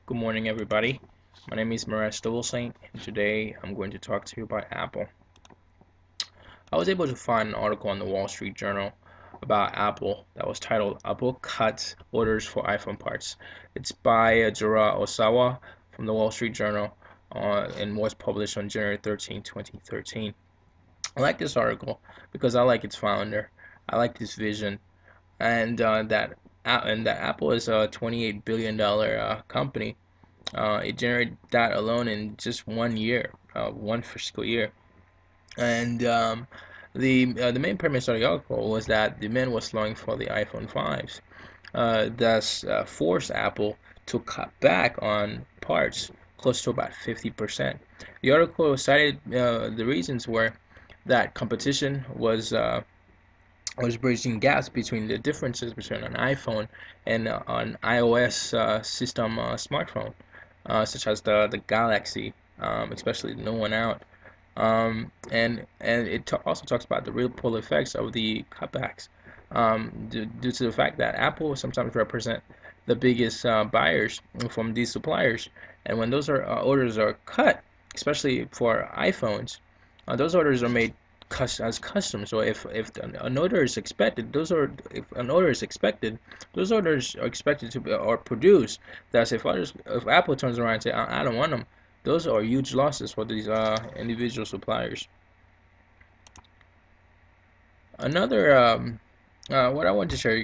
Good morning, everybody. My name is Marat Stolsing, and today I'm going to talk to you about Apple. I was able to find an article on the Wall Street Journal about Apple that was titled Apple Cuts Orders for iPhone Parts. It's by Jira Osawa from the Wall Street Journal and was published on January 13, 2013. I like this article because I like its founder. I like this vision, and that Apple is a $28 billion company. It generated that alone in just 1 year, one fiscal year. And the main premise of the article was that demand was slowing for the iPhone 5s, thus forced Apple to cut back on parts close to about 50%. The article cited the reasons were that competition was bridging gaps between the differences between an iPhone and an iOS system smartphone, such as the Galaxy, especially the new one out. And it also talks about the real pull effects of the cutbacks, due to the fact that Apple sometimes represent the biggest buyers from these suppliers, and when those orders are cut, especially for iPhones, those orders are made as custom. So if an order is expected, those orders are expected to be or produced. That's if Apple turns around and say I don't want them, those are huge losses for these individual suppliers. Another what I want to share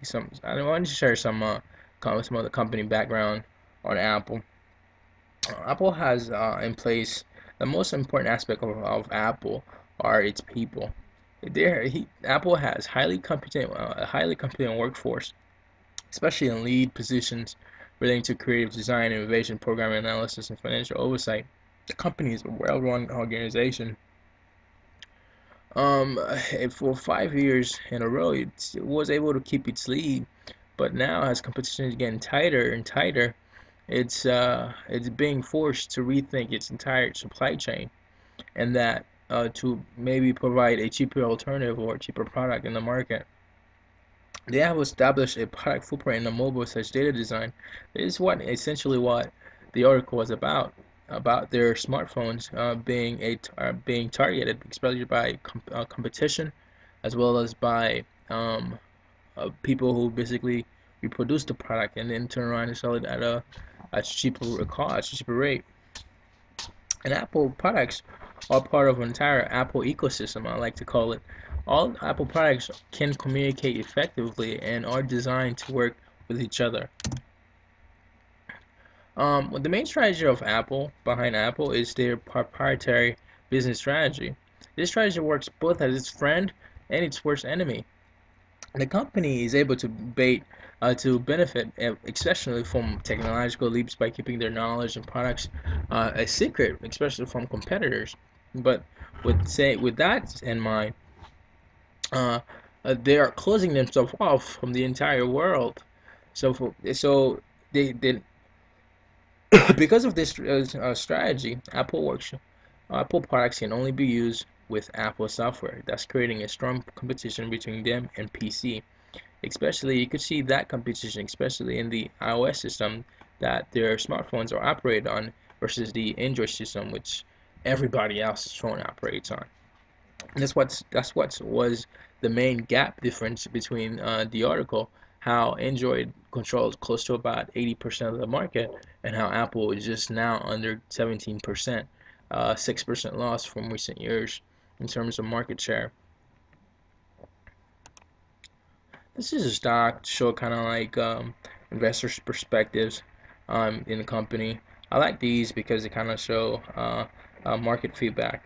some I wanted to share some of the company background on Apple. Apple has in place the most important aspect of Apple are its people. Apple has a highly competent workforce, especially in lead positions relating to creative design, innovation, program analysis, and financial oversight. The company is a well-run organization. For 5 years in a row, it was able to keep its lead, but now as competition is getting tighter and tighter, it's being forced to rethink its entire supply chain, and that to maybe provide a cheaper alternative or a cheaper product in the market. They have established a product footprint in the mobile such data design. This is essentially what the article was about their smartphones being targeted, especially by competition, as well as by people who basically reproduce the product and then turn around and sell it at a cheaper cost, cheaper rate. And Apple products are part of an entire Apple ecosystem, I like to call it. All Apple products can communicate effectively and are designed to work with each other. The main strategy of behind Apple, is their proprietary business strategy. This strategy works both as its friend and its worst enemy. The company is able to benefit, especially from technological leaps by keeping their knowledge and products a secret, especially from competitors. But with that in mind, uh, they are closing themselves off from the entire world. So they because of this strategy, Apple products can only be used with Apple software. That's creating a strong competition between them and PC. Especially, you could see that competition, especially in the iOS system that their smartphones are operated on versus the Android system, which everybody else's phone operates on. And that's what was the main gap difference between the article, how Android controls close to about 80% of the market, and how Apple is just now under 17%, 6% loss from recent years in terms of market share. This is a stock to show kind of like investors' perspectives in the company. I like these because they kind of show market feedback.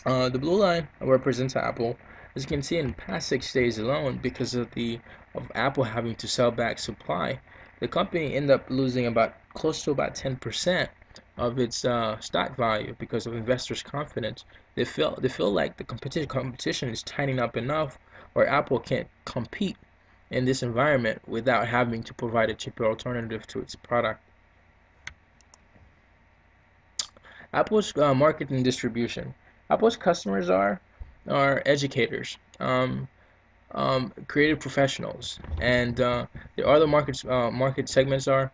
The blue line represents Apple. As you can see, in the past 6 days alone, because of Apple having to sell back supply, the company ended up losing about close to about 10% of its stock value because of investors' confidence. They feel like the competition is tightening up enough where Apple can't compete in this environment without having to provide a cheaper alternative to its product. Apple's market and distribution. Apple's customers are educators, creative professionals, and the other market segments are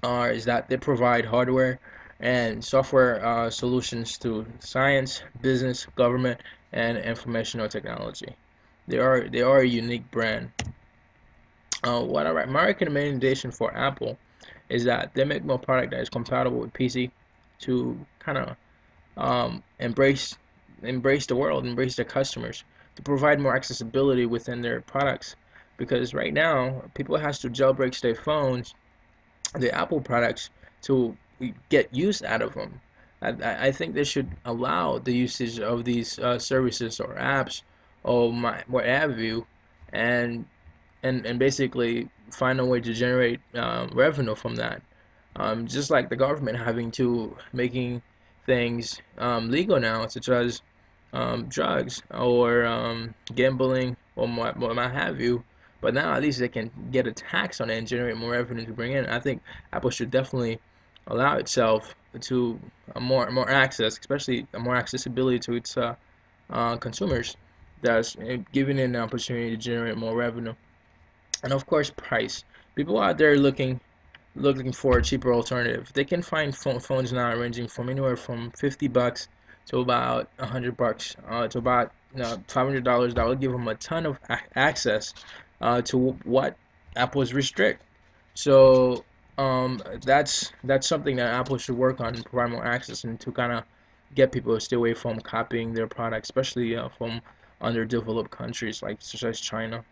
is that they provide hardware and software solutions to science, business, government, and informational technology. They are a unique brand. My recommendation for Apple is that they make more product that is compatible with PC to kind of embrace the world, embrace their customers, to provide more accessibility within their products. Because right now, people has to jailbreak their phones, the Apple products, to get use out of them. I think they should allow the usage of these services or apps or what have you, and and basically find a way to generate revenue from that. Just like the government having to making things legal now, such as drugs or gambling or what have you. But now at least they can get a tax on it and generate more revenue to bring in. I think Apple should definitely allow itself to more access, especially more accessibility to its consumers. That's giving it an opportunity to generate more revenue. And of course, price. People out there looking for a cheaper alternative. They can find phones now ranging from anywhere from $50 to about $100, to about $500. That will give them a ton of access to what Apple's restrict. So that's something that Apple should work on and provide more access and to kind of get people to stay away from copying their products, especially from underdeveloped countries like such as China.